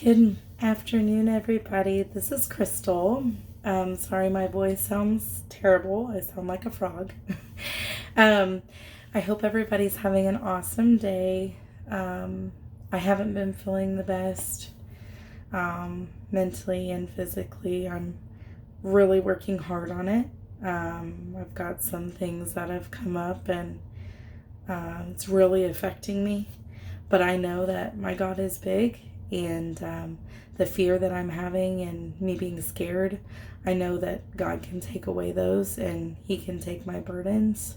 Good afternoon, everybody. This is Crystal. Sorry, my voice sounds terrible. I sound like a frog. um, I hope everybody's having an awesome day. I haven't been feeling the best mentally and physically. I'm really working hard on it. I've got some things that have come up and it's really affecting me. But I know that my God is big, and the fear that I'm having and me being scared, I know that God can take away those and He can take my burdens.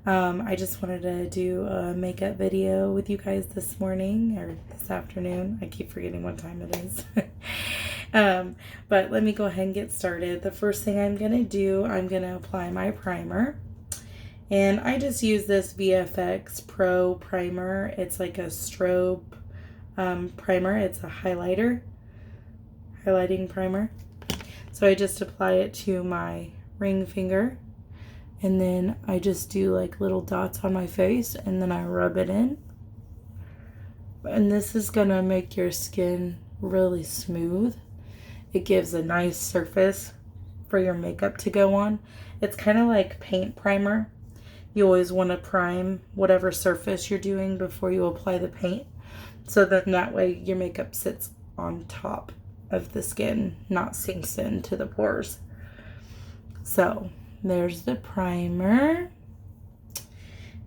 I just wanted to do a makeup video with you guys this morning or this afternoon. I keep forgetting what time it is. But let me go ahead and get started. The first thing I'm going to do, I'm going to apply my primer. And I just use this VFX Pro primer. It's like a strobe primer. It's a highlighting primer. So I just apply it to my ring finger. And then I just do like little dots on my face. And then I rub it in. And this is going to make your skin really smooth. It gives a nice surface for your makeup to go on. It's kind of like paint primer. You always want to prime whatever surface you're doing before you apply the paint. So then that way your makeup sits on top of the skin, not sinks into the pores. So there's the primer.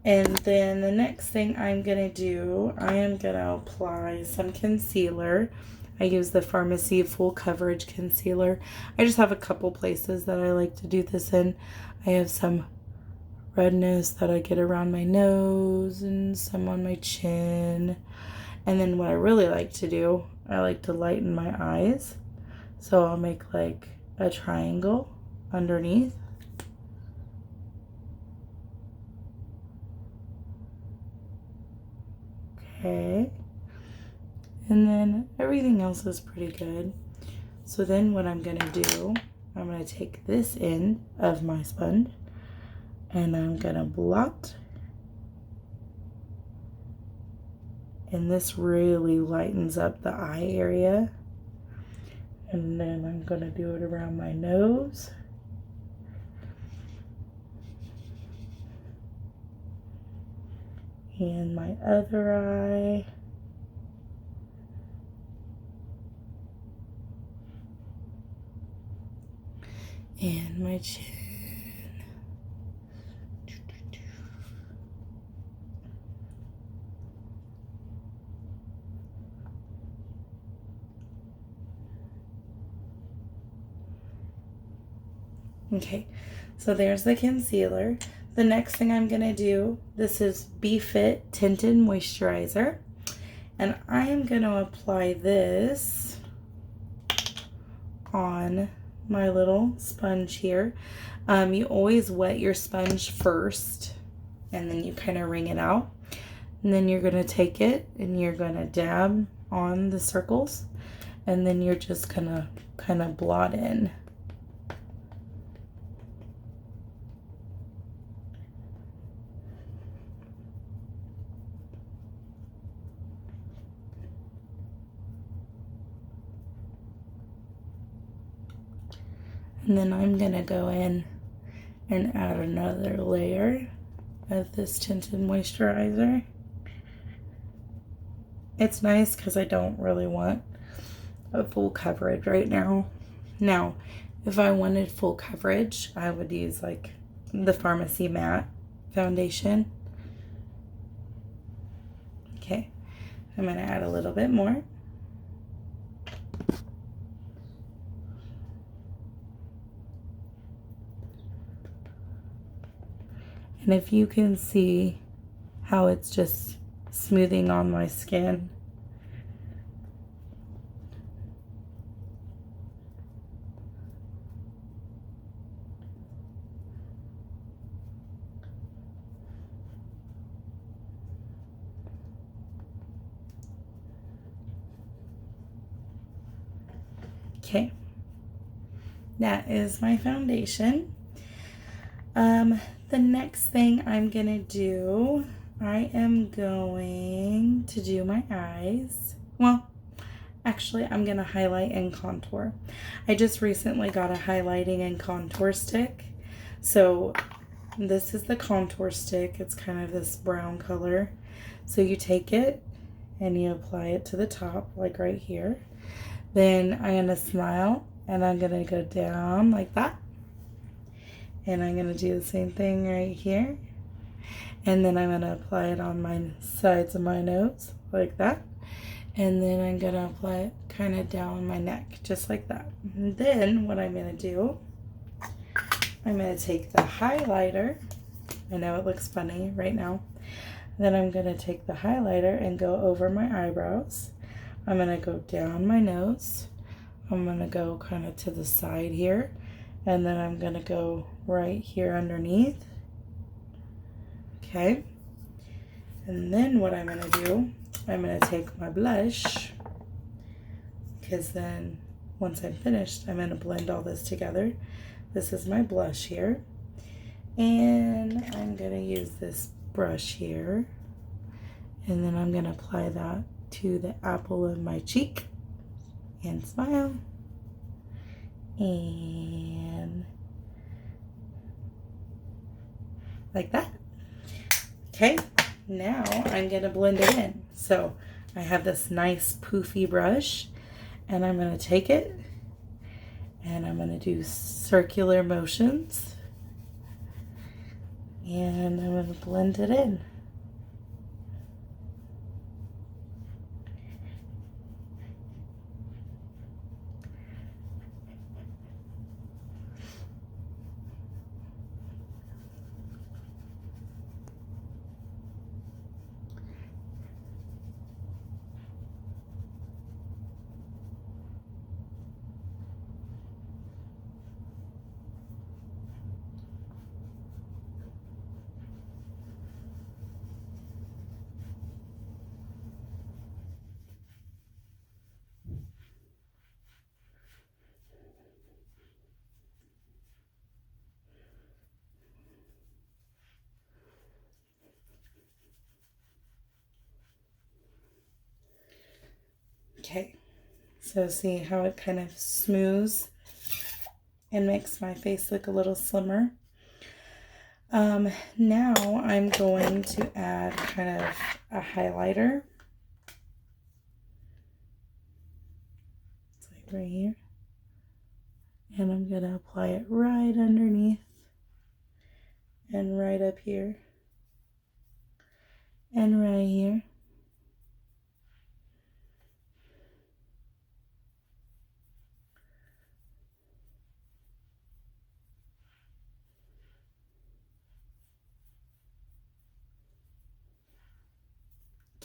And then the next thing I'm going to do, I am going to apply some concealer. I use the Pharmacy Full Coverage Concealer. I just have a couple places that I like to do this in. I have some redness that I get around my nose and some on my chin. And then what I really like to do, I like to lighten my eyes. So I'll make like a triangle underneath. Okay. And then everything else is pretty good. So then what I'm going to do, I'm going to take this end of my sponge and I'm going to blot. And this really lightens up the eye area. And then I'm going to do it around my nose. And my other eye. And my chin. Okay, so there's the concealer. The next thing I'm going to do, this is BeFit Tinted Moisturizer. And I am going to apply this on my little sponge here. You always wet your sponge first, and then you kind of wring it out. And then you're going to take it and you're going to dab on the circles. And then you're just going to kind of blot in. And then I'm going to go in and add another layer of this tinted moisturizer. It's nice because I don't really want a full coverage right now. Now, if I wanted full coverage, I would use like the Pharmacy Matte foundation. Okay, I'm going to add a little bit more. And if you can see how it's just smoothing on my skin. Okay, that is my foundation. The next thing I'm gonna do, I am going to do my eyes. Well, Actually, I'm going to highlight and contour. I just recently got a highlighting and contour stick. So this is the contour stick. It's kind of this brown color. So you take it and you apply it to the top, like right here. Then I'm going to smile and I'm going to go down like that. And I'm going to do the same thing right here. And then I'm going to apply it on my sides of my nose like that. And then I'm going to apply it kind of down my neck, just like that. And then what I'm going to do, I'm going to take the highlighter. I know it looks funny right now. Then I'm going to take the highlighter and go over my eyebrows. I'm going to go down my nose. I'm going to go kind of to the side here. And then I'm going to go right here underneath. Okay. And then what I'm going to do, I'm going to take my blush, because then once I'm finished, I'm going to blend all this together. This is my blush here. And I'm going to use this brush here. And then I'm going to apply that to the apple of my cheek. And smile. And like that. Okay, now I'm going to blend it in. So I have this nice poofy brush, and I'm going to take it and I'm going to do circular motions, and I'm going to blend it in. Okay, so see how it kind of smooths and makes my face look a little slimmer. Now I'm going to add kind of a highlighter. It's like right here. And I'm going to apply it right underneath and right up here and right here.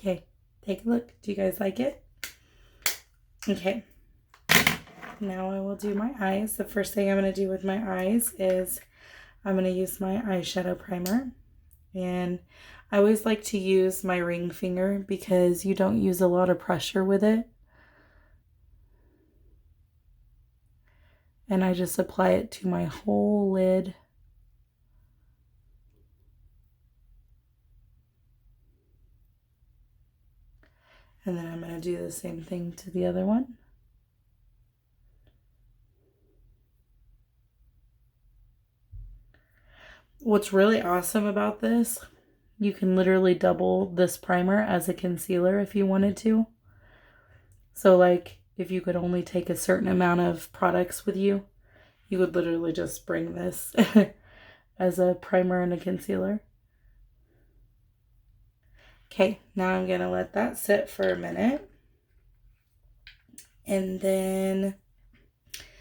Okay, take a look. Do you guys like it? Okay, now I will do my eyes. The first thing I'm going to do with my eyes is I'm going to use my eyeshadow primer. And I always like to use my ring finger because you don't use a lot of pressure with it. And I just apply it to my whole lid. And then I'm going to do the same thing to the other one. What's really awesome about this, you can literally double this primer as a concealer if you wanted to. So like if you could only take a certain amount of products with you, you would literally just bring this as a primer and a concealer. Okay, now I'm going to let that sit for a minute. And then,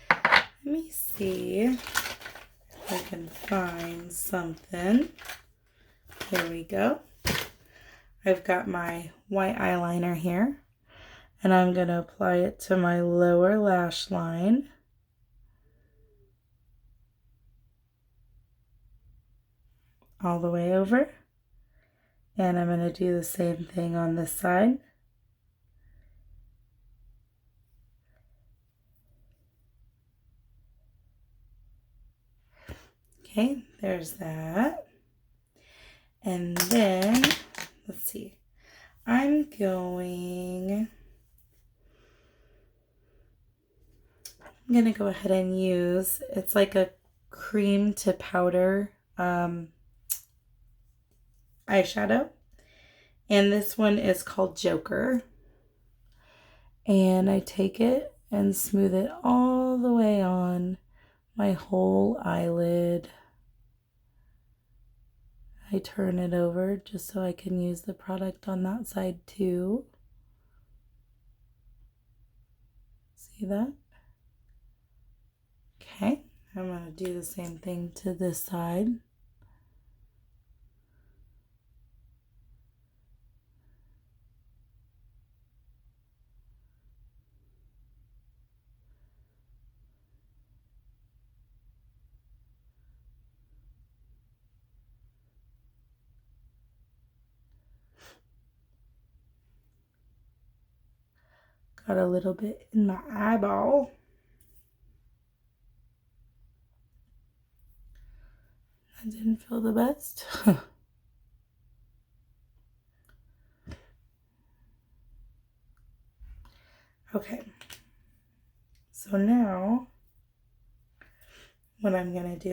let me see if I can find something. Here we go. I've got my white eyeliner here. And I'm going to apply it to my lower lash line. All the way over. And I'm going to do the same thing on this side. Okay, there's that. And then, let's see, I'm going I'm going to go ahead and use, it's like a cream to powder eyeshadow. And this one is called Joker. And I take it and smooth it all the way on my whole eyelid. I turn it over just so I can use the product on that side too. See that? Okay, I'm going to do the same thing to this side. Got a little bit in my eyeball. That didn't feel the best. Okay, so now what I'm gonna do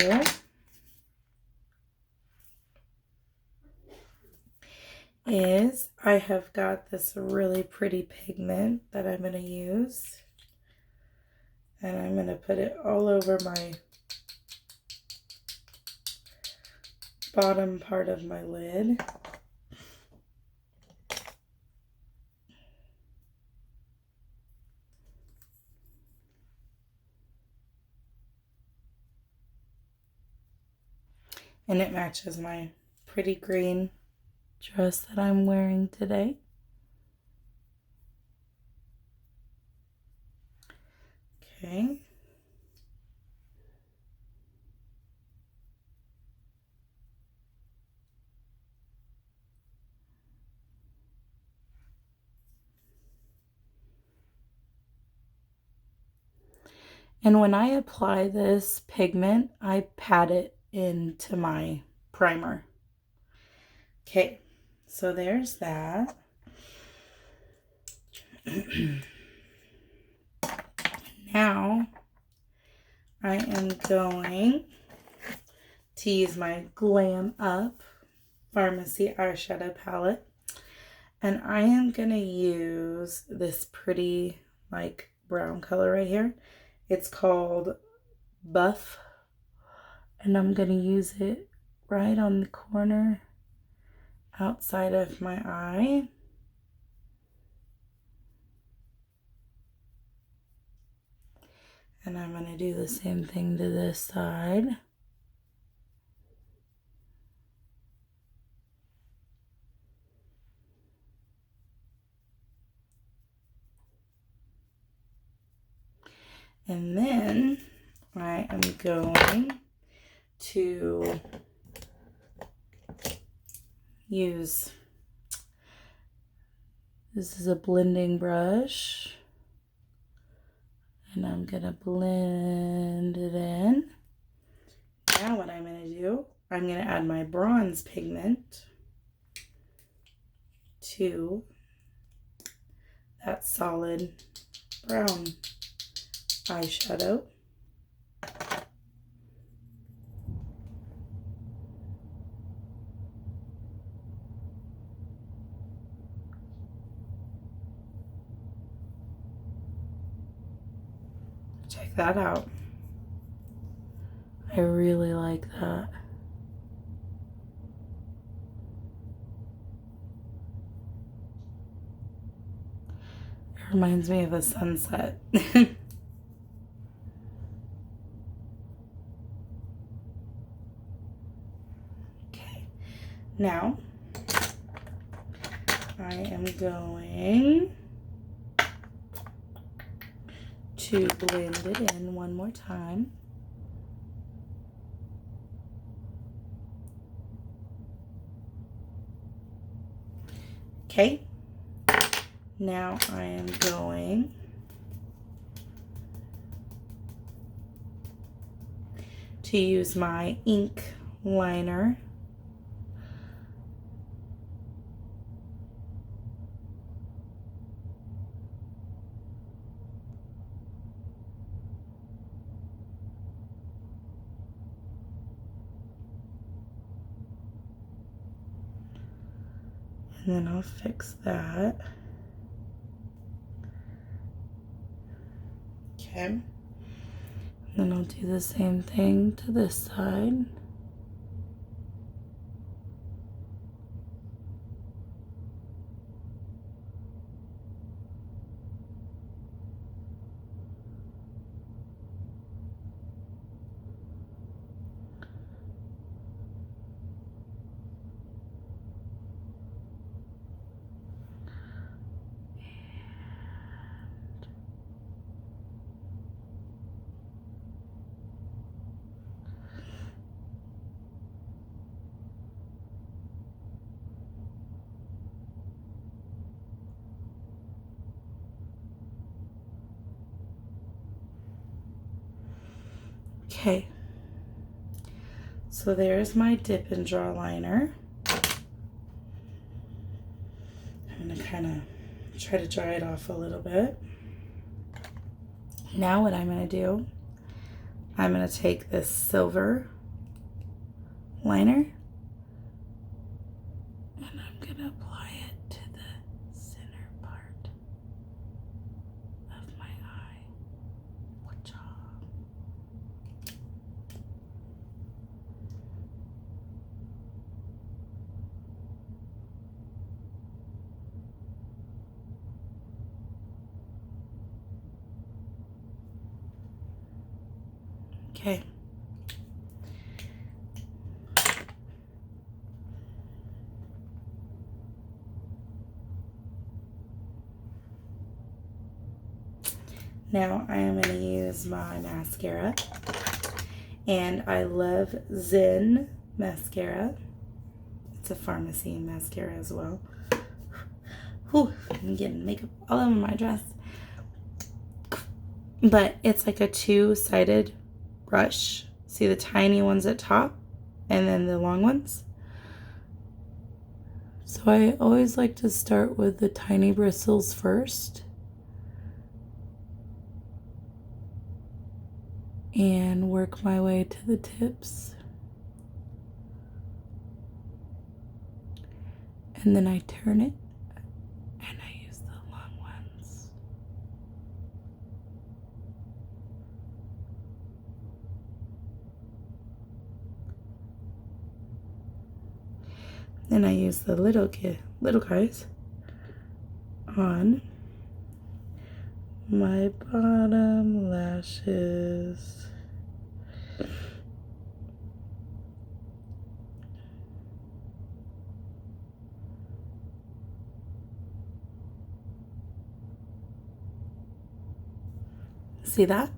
is I have got this really pretty pigment that I'm gonna use, and I'm gonna put it all over my bottom part of my lid. And it matches my pretty green dress that I'm wearing today. Okay. And when I apply this pigment, I pat it into my primer. Okay, so there's that. Now I am going to use my Glam Up Pharmacy eyeshadow palette, and I am going to use this pretty like brown color right here. It's called Buff, and I'm going to use it right on the corner outside of my eye. And I'm going to do the same thing to this side. And then I am going to use, this is a blending brush, and I'm gonna blend it in. Now what I'm gonna do, I'm gonna add my bronze pigment to that solid brown eyeshadow. Check that out. I really like that. It reminds me of a sunset. Okay, now I am going to blend it in one more time. Okay, now I am going to use my ink liner . And then I'll fix that. Okay. And then I'll do the same thing to this side. Okay, so there's my dip and draw liner. I'm going to kind of try to dry it off a little bit. Now what I'm going to do, I'm going to take this silver liner and I'm going to apply it to the center part of my eye. Watcha. Okay. Now I am going to use my mascara, and I love Zen mascara. It's a pharmacy mascara as well. Whew, I'm getting makeup all over my dress. But it's like a two-sided brush. See the tiny ones at top and then the long ones? So I always like to start with the tiny bristles first. And work my way to the tips. And then I turn it and I use the long ones. Then I use the little guys on my bottom lashes. See that?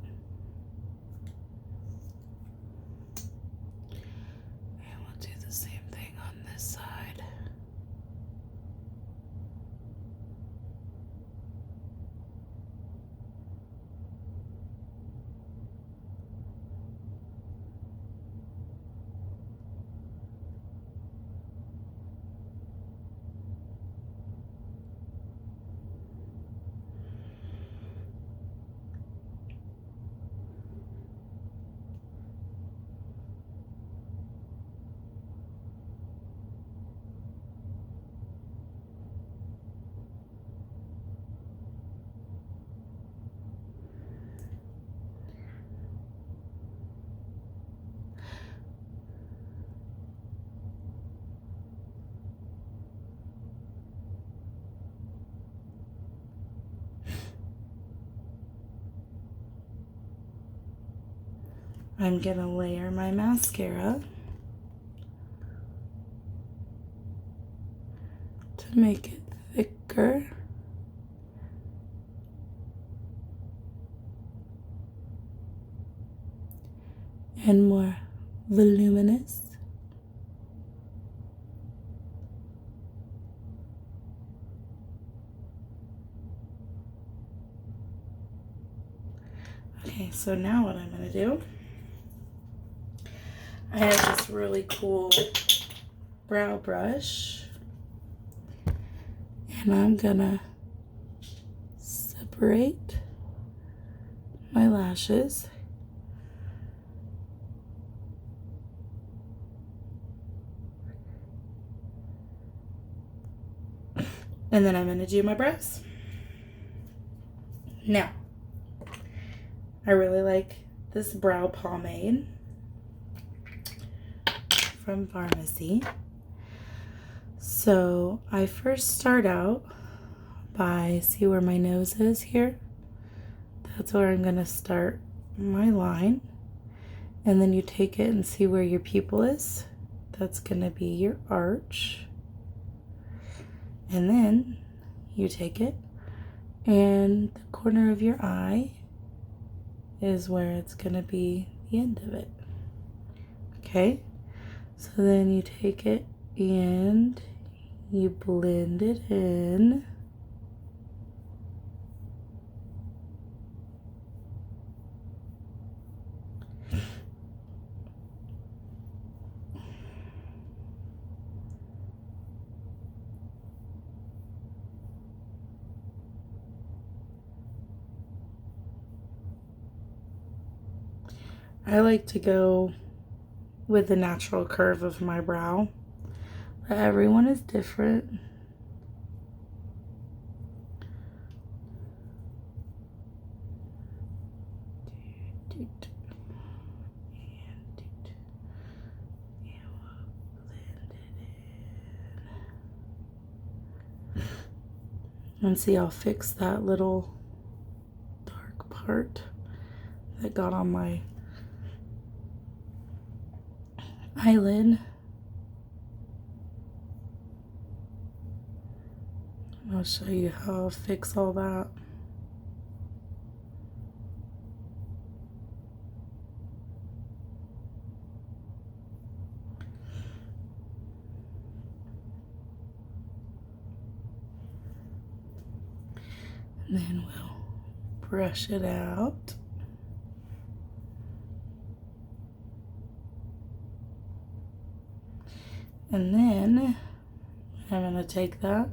And we'll do the same thing on this side. I'm gonna layer my mascara to make it thicker. And more voluminous. Okay, so now what I'm gonna do, I have this really cool brow brush, and I'm gonna separate my lashes. And then I'm going to do my brows. Now, I really like this brow pomade from Pharmacy. So I first start out by, see where my nose is here? That's where I'm going to start my line. And then you take it and see where your pupil is. That's going to be your arch. And then you take it and the corner of your eye is where it's going to be the end of it. Okay? So then you take it and you blend it in. I like to go with the natural curve of my brow, but everyone is different. And see, I'll fix that little dark part that got on my eyelid. I'll show you how I'll fix all that. And then we'll brush it out. And then I'm going to take that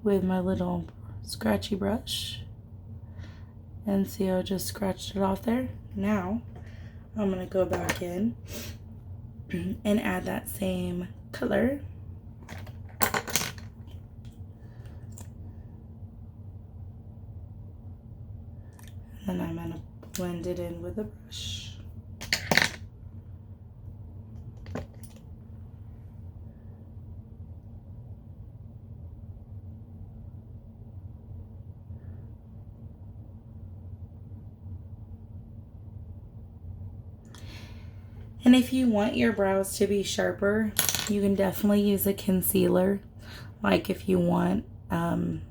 with my little scratchy brush and see how I just scratched it off there. Now I'm going to go back in and add that same color. And I'm going to blend it in with a brush. And if you want your brows to be sharper, you can definitely use a concealer. Like if you want a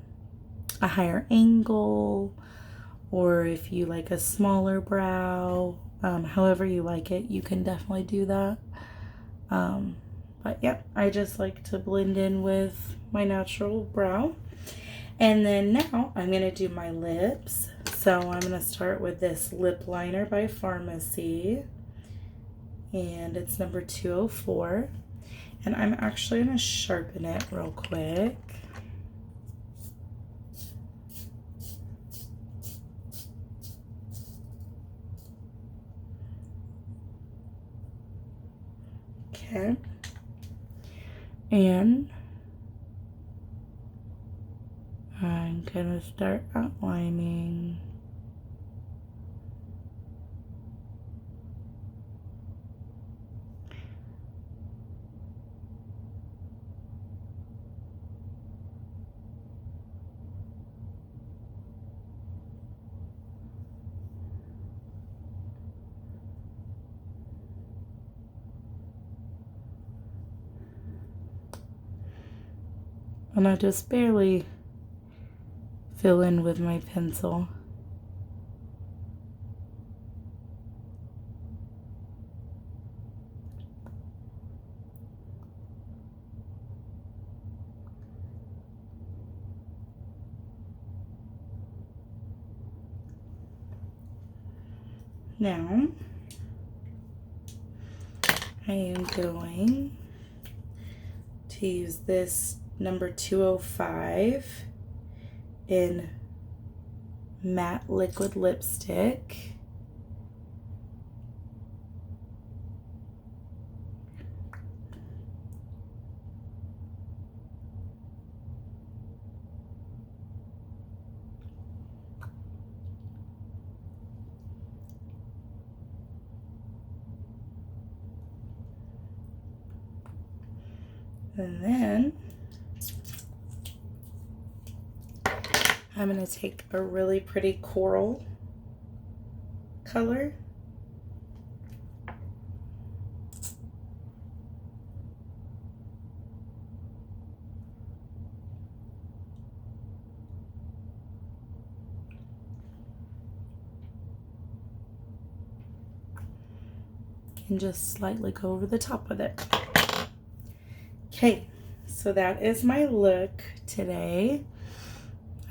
higher angle, or if you like a smaller brow, however you like it, you can definitely do that. But yeah, I just like to blend in with my natural brow. And then now I'm going to do my lips. So I'm going to start with this lip liner by Pharmacy. And it's number 204. And I'm actually going to sharpen it real quick. Okay. And I'm going to start outlining. And I just barely fill in with my pencil. Now, I am going to use this number 205 in matte liquid lipstick. And then I'm going to take a really pretty coral color. And just slightly go over the top with it. Okay, so that is my look today.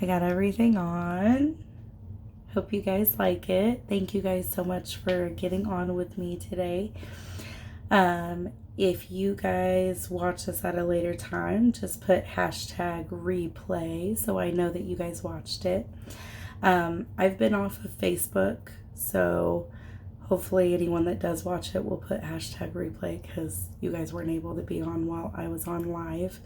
I got everything on. Hope you guys like it. Thank you guys so much for getting on with me today. If you guys watch this at a later time, just put hashtag replay so I know that you guys watched it. I've been off of Facebook, so hopefully anyone that does watch it will put hashtag replay because you guys weren't able to be on while I was on live.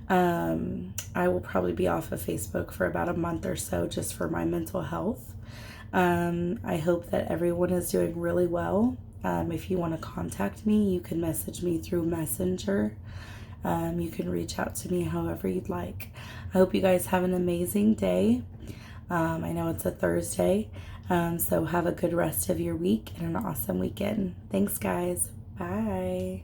I will probably be off of Facebook for about a month or so just for my mental health. I hope that everyone is doing really well. If you want to contact me, you can message me through Messenger. You can reach out to me however you'd like. I hope you guys have an amazing day. I know it's a Thursday. So have a good rest of your week and an awesome weekend. Thanks, guys. Bye.